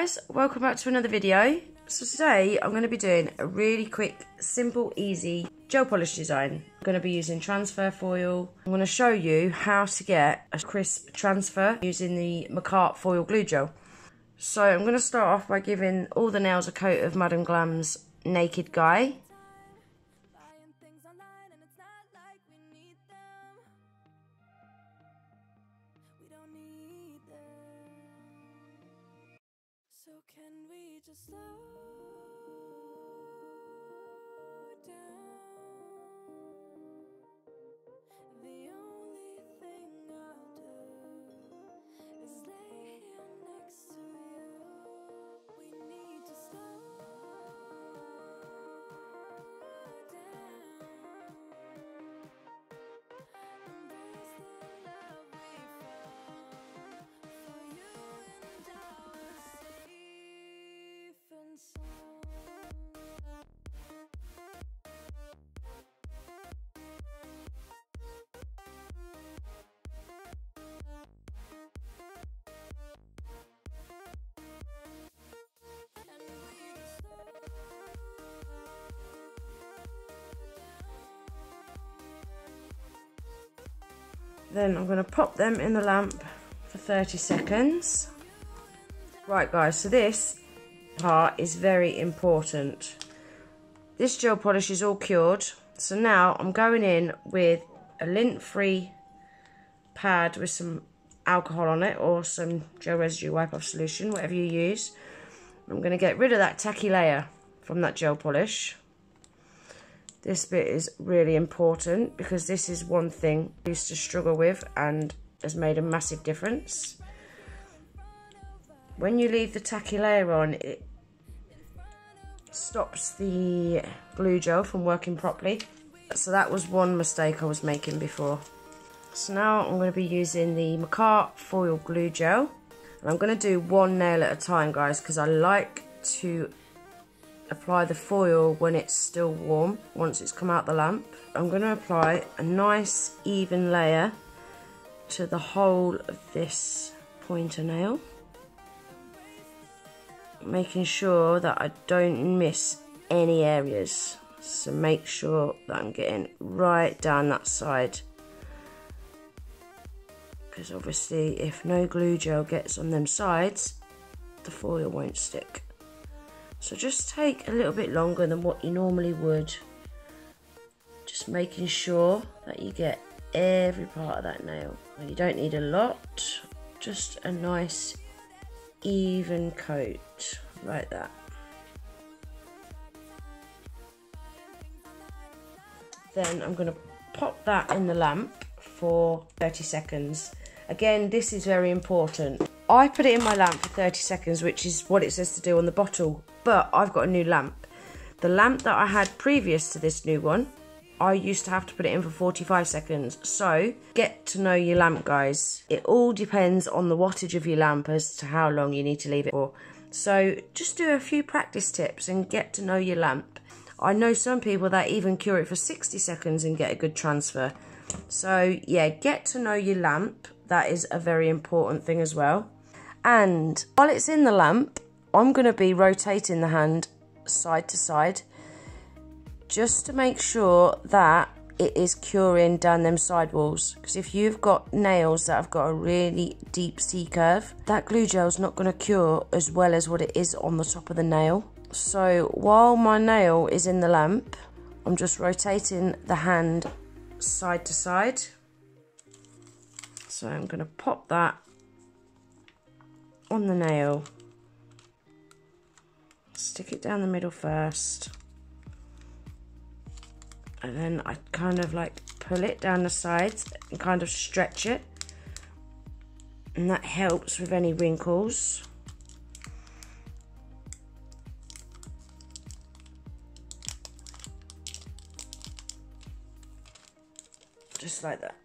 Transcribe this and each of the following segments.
guys, welcome back to another video. So today I'm going to be doing a really quick, simple, easy gel polish design. I'm going to be using transfer foil. I'm going to show you how to get a crisp transfer using the Makartt foil glue gel. So I'm going to start off by giving all the nails a coat of Madam Glam's Naked Guy. So can we just slow down? The only thing I'll do is lay here next to you. We need to slow down. Embrace the love we found for you and our safe and sound. And we just slow down. Then I'm going to pop them in the lamp for 30 seconds. Right guys, so this part is very important. This gel polish is all cured. So now I'm going in with a lint-free pad with some alcohol on it or some gel residue wipe-off solution, whatever you use. I'm going to get rid of that tacky layer from that gel polish. This bit is really important because this is one thing I used to struggle with and has made a massive difference. When you leave the tacky layer on, it stops the glue gel from working properly. So that was one mistake I was making before. So now I'm going to be using the Makartt foil glue gel. And I'm going to do one nail at a time, guys, because I like to apply the foil when it's still warm, once it's come out the lamp. I'm going to apply a nice even layer to the whole of this pointer nail, making sure that I don't miss any areas. So make sure that I'm getting right down that side, because obviously if no glue gel gets on them sides, the foil won't stick. So just take a little bit longer than what you normally would, just making sure that you get every part of that nail. You don't need a lot, just a nice even coat like that. Then I'm going to pop that in the lamp for 30 seconds. Again, this is very important. I put it in my lamp for 30 seconds, which is what it says to do on the bottle, but I've got a new lamp. The lamp that I had previous to this new one, I used to have to put it in for 45 seconds. So get to know your lamp, guys. It all depends on the wattage of your lamp as to how long you need to leave it for. So just do a few practice tips and get to know your lamp. I know some people that even cure it for 60 seconds and get a good transfer. So yeah, get to know your lamp. That is a very important thing as well. And while it's in the lamp, I'm going to be rotating the hand side to side, just to make sure that it is curing down them side walls. Because if you've got nails that have got a really deep C-curve, that glue gel is not going to cure as well as what it is on the top of the nail. So while my nail is in the lamp, I'm just rotating the hand side to side. So I'm going to pop that on the nail, stick it down the middle first, and then I kind of like pull it down the sides and kind of stretch it, and that helps with any wrinkles. Just like that.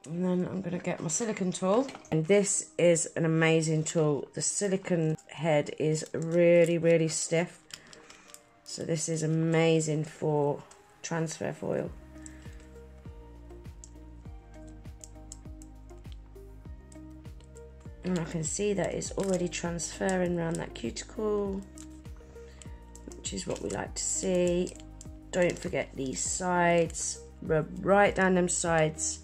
And then I'm going to get my silicone tool, and this is an amazing tool. The silicone head is really, really stiff, so this is amazing for transfer foil. And I can see that it's already transferring around that cuticle, which is what we like to see. Don't forget these sides. Rub right down them sides.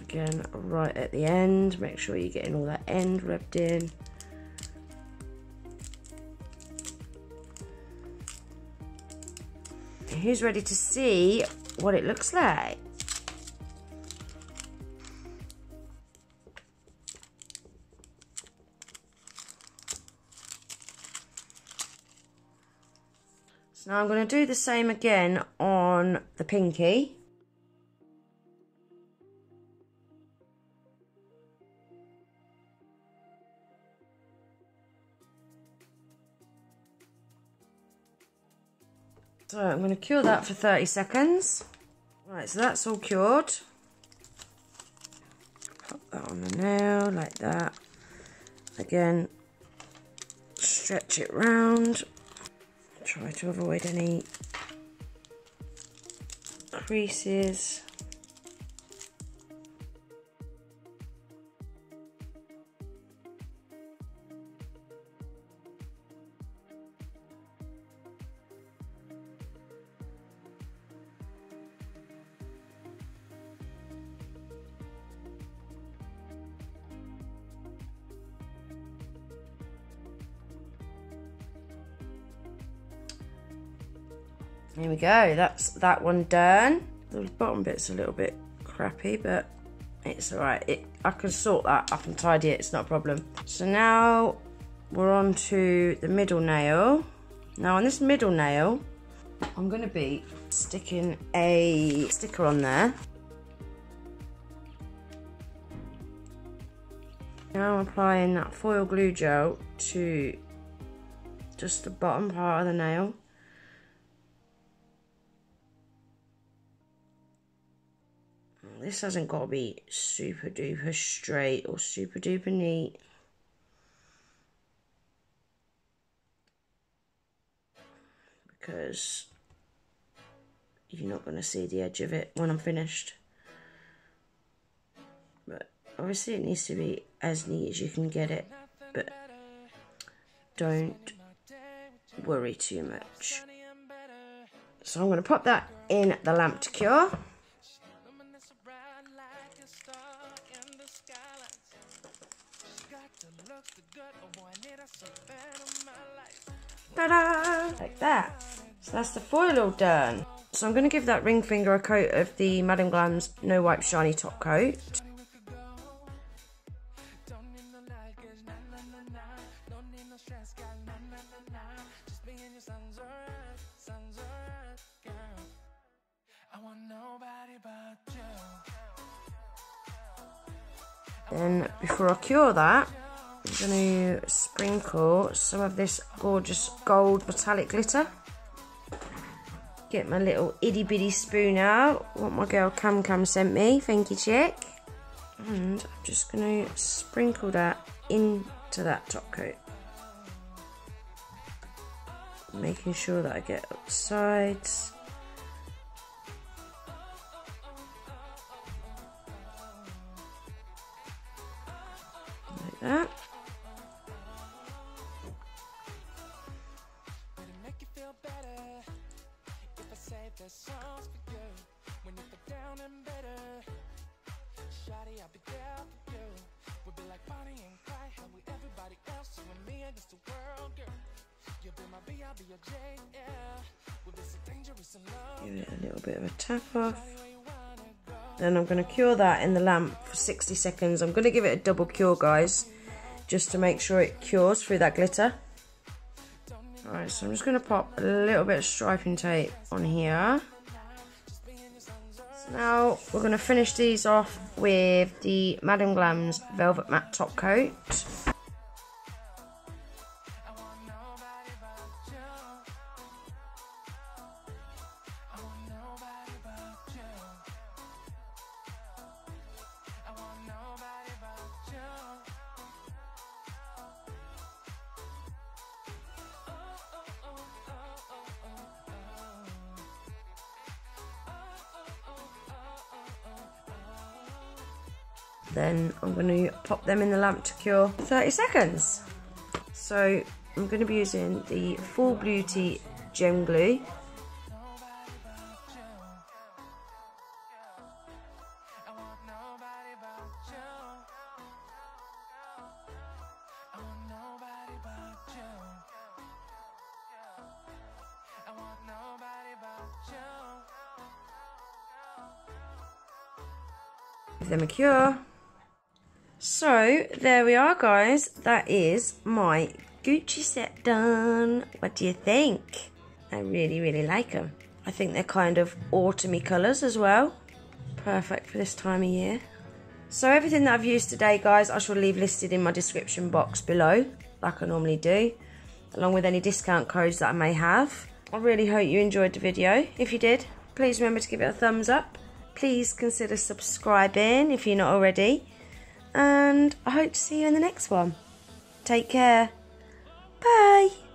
Again, right at the end. Make sure you're getting all that end rubbed in. Who's ready to see what it looks like? So now I'm going to do the same again on the pinky. So I'm going to cure that for 30 seconds. Right, so that's all cured. Pop that on the nail like that. Again, stretch it round. Try to avoid any creases. There we go, that's that one done. The bottom bit's a little bit crappy, but it's alright. I can sort that up and tidy it, it's not a problem. So now we're on to the middle nail. Now on this middle nail, I'm going to be sticking a sticker on there. Now I'm applying that foil glue gel to just the bottom part of the nail. This hasn't got to be super duper straight or super duper neat. Because you're not going to see the edge of it when I'm finished. But obviously it needs to be as neat as you can get it. But don't worry too much. So I'm going to pop that in the lamp to cure. Ta-da! Like that. So that's the foil all done. So I'm going to give that ring finger a coat of the Madam Glam's No Wipe Shiny Top Coat. Then before I cure that, I'm going to sprinkle some of this gorgeous gold metallic glitter. Get my little itty bitty spoon out, what my girl Cam Cam sent me, thank you chick. And I'm just going to sprinkle that into that top coat. Making sure that I get up the sides. Like that. Give it a little bit of a tap off. Then I'm going to cure that in the lamp for 60 seconds. I'm going to give it a double cure, guys, just to make sure it cures through that glitter. Alright, so I'm just going to pop a little bit of striping tape on here. So now we're going to finish these off with the Madam Glam's Velvet Matte Top Coat. then I'm going to pop them in the lamp to cure 30 seconds. So I'm going to be using the Full Beauty Gem Glue. Give them a cure. So there we are, guys. That is my Gucci set done. What do you think? I really like them. I think they're kind of autumny colours as well. Perfect for this time of year. So everything that I've used today, guys, I shall leave listed in my description box below, like I normally do, along with any discount codes that I may have. I really hope you enjoyed the video. If you did, please remember to give it a thumbs up. Please consider subscribing if you're not already. And I hope to see you in the next one. Take care. Bye.